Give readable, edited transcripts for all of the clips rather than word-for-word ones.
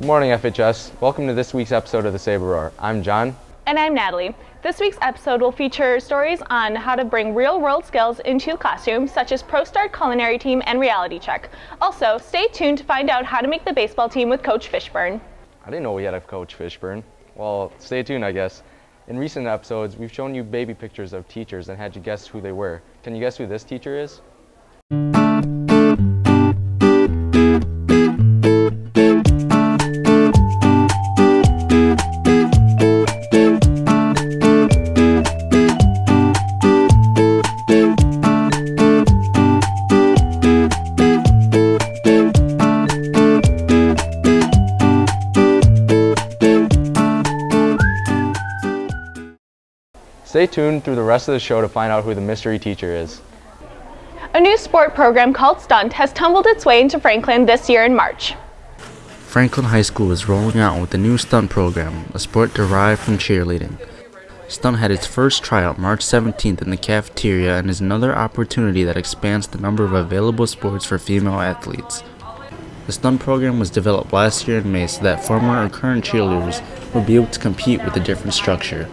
morning, FHS. Welcome to this week's episode of the Saber Roar. I'm John. And I'm Natalie. This week's episode will feature stories on how to bring real-world skills into the classroom, such as Pro Start Culinary Team and Reality Check. Also, stay tuned to find out how to make the baseball team with Coach Fishburne. I didn't know we had a Coach Fishburne. Well, stay tuned, I guess. In recent episodes, we've shown you baby pictures of teachers and had you guess who they were. Can you guess who this teacher is? Stay tuned through the rest of the show to find out who the mystery teacher is. A new sport program called Stunt has tumbled its way into Franklin this year in March. Franklin High School is rolling out with the new Stunt program, a sport derived from cheerleading. Stunt had its first tryout March 17th in the cafeteria and is another opportunity that expands the number of available sports for female athletes. The Stunt program was developed last year in May so that former or current cheerleaders would be able to compete with a different structure.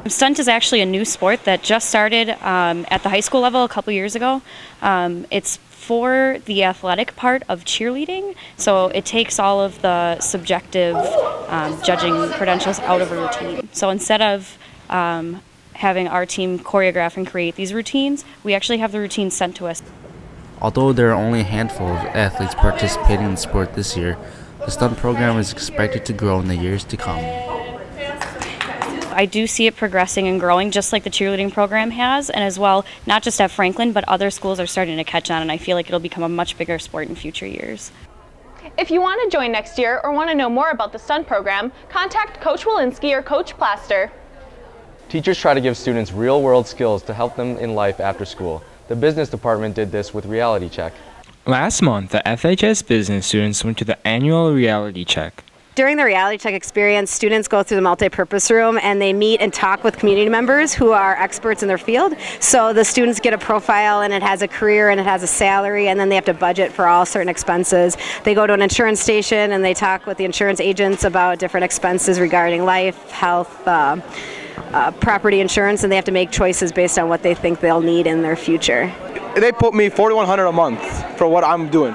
Stunt is actually a new sport that just started at the high school level a couple years ago. It's for the athletic part of cheerleading, so it takes all of the subjective judging credentials out of a routine. So instead of having our team choreograph and create these routines, we actually have the routines sent to us. Although there are only a handful of athletes participating in the sport this year, the Stunt program is expected to grow in the years to come. I do see it progressing and growing just like the cheerleading program has, and as well, not just at Franklin, but other schools are starting to catch on, and I feel like it'll become a much bigger sport in future years. If you want to join next year or want to know more about the Stunt program, contact Coach Walensky or Coach Plaster. Teachers try to give students real-world skills to help them in life after school. The business department did this with Reality Check. Last month, the FHS business students went to the annual Reality Check. During the Reality Check experience, students go through the multi-purpose room and they meet and talk with community members who are experts in their field. So the students get a profile and it has a career and it has a salary, and then they have to budget for all certain expenses. They go to an insurance station and they talk with the insurance agents about different expenses regarding life, health, property insurance, and they have to make choices based on what they think they'll need in their future. They put me $4,100 a month for what I'm doing.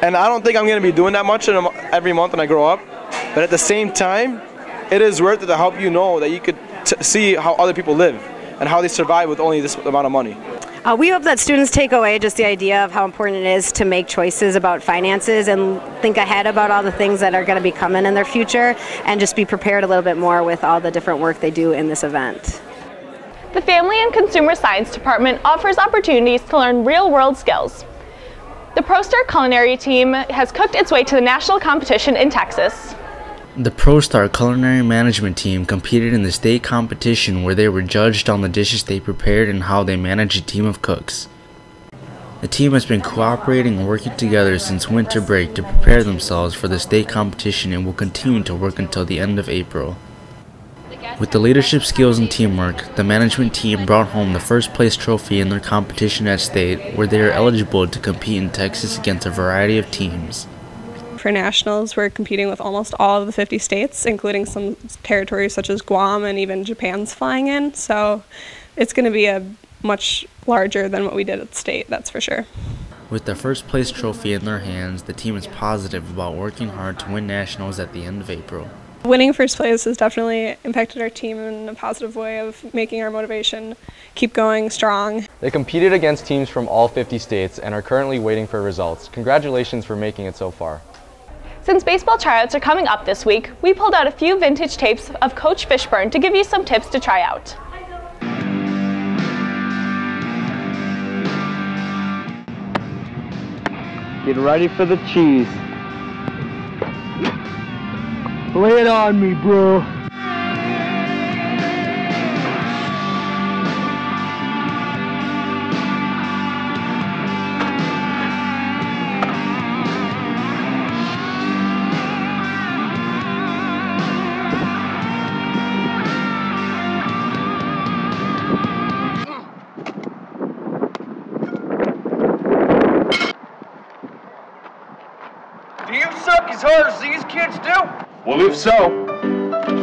And I don't think I'm going to be doing that much every month when I grow up. But at the same time, it is worth it to help you know that you could see how other people live and how they survive with only this amount of money. We hope that students take away just the idea of how important it is to make choices about finances and think ahead about all the things that are going to be coming in their future, and just be prepared a little bit more with all the different work they do in this event. The Family and Consumer Science Department offers opportunities to learn real-world skills. The Pro Start Culinary Team has cooked its way to the national competition in Texas. The Pro Start Culinary Management Team competed in the state competition where they were judged on the dishes they prepared and how they managed a team of cooks. The team has been cooperating and working together since winter break to prepare themselves for the state competition and will continue to work until the end of April. With the leadership skills and teamwork, the management team brought home the first place trophy in their competition at state, where they are eligible to compete in Texas against a variety of teams. For nationals, we're competing with almost all of the 50 states, including some territories such as Guam, and even Japan's flying in. So it's going to be a much larger than what we did at state, that's for sure. With the first place trophy in their hands, the team is positive about working hard to win nationals at the end of April. Winning first place has definitely impacted our team in a positive way of making our motivation keep going strong. They competed against teams from all 50 states and are currently waiting for results. Congratulations for making it so far. Since baseball tryouts are coming up this week, we pulled out a few vintage tapes of Coach Fishburne to give you some tips to try out. Get ready for the cheese. Lay it on me, bro. Do you suck as hard as these kids do? Well, if so,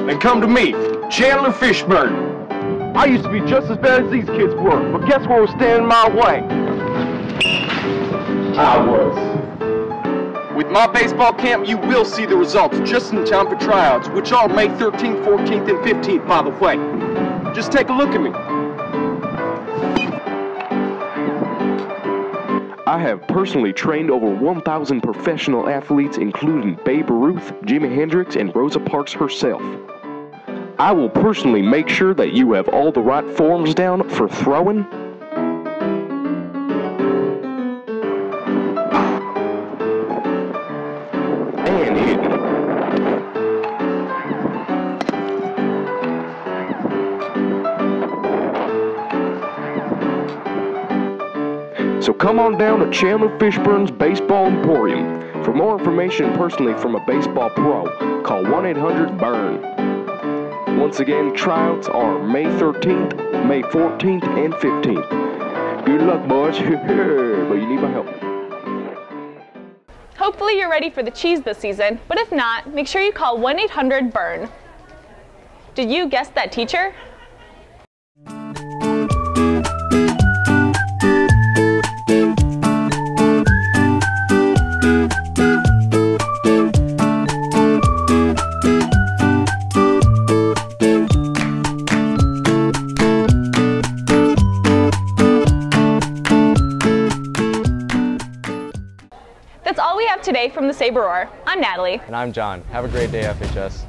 then come to me, Chandler Fishburne. I used to be just as bad as these kids were, but guess what was standing in my way? I was. With my baseball camp, you will see the results just in time for tryouts, which are May 13th, 14th, and 15th, by the way. Just take a look at me. I have personally trained over 1,000 professional athletes, including Babe Ruth, Jimi Hendrix, and Rosa Parks herself. I will personally make sure that you have all the right forms down for throwing, and hitting. So come on down to Chandler Fishburne's Baseball Emporium. For more information personally from a baseball pro, call 1-800-BURN. Once again, tryouts are May 13th, May 14th, and 15th. Good luck, boys, but you need my help. Hopefully you're ready for the cheese this season, but if not, make sure you call 1-800-BURN. Did you guess that teacher? That's all we have today from the Saber Roar. I'm Natalie. And I'm John. Have a great day, FHS.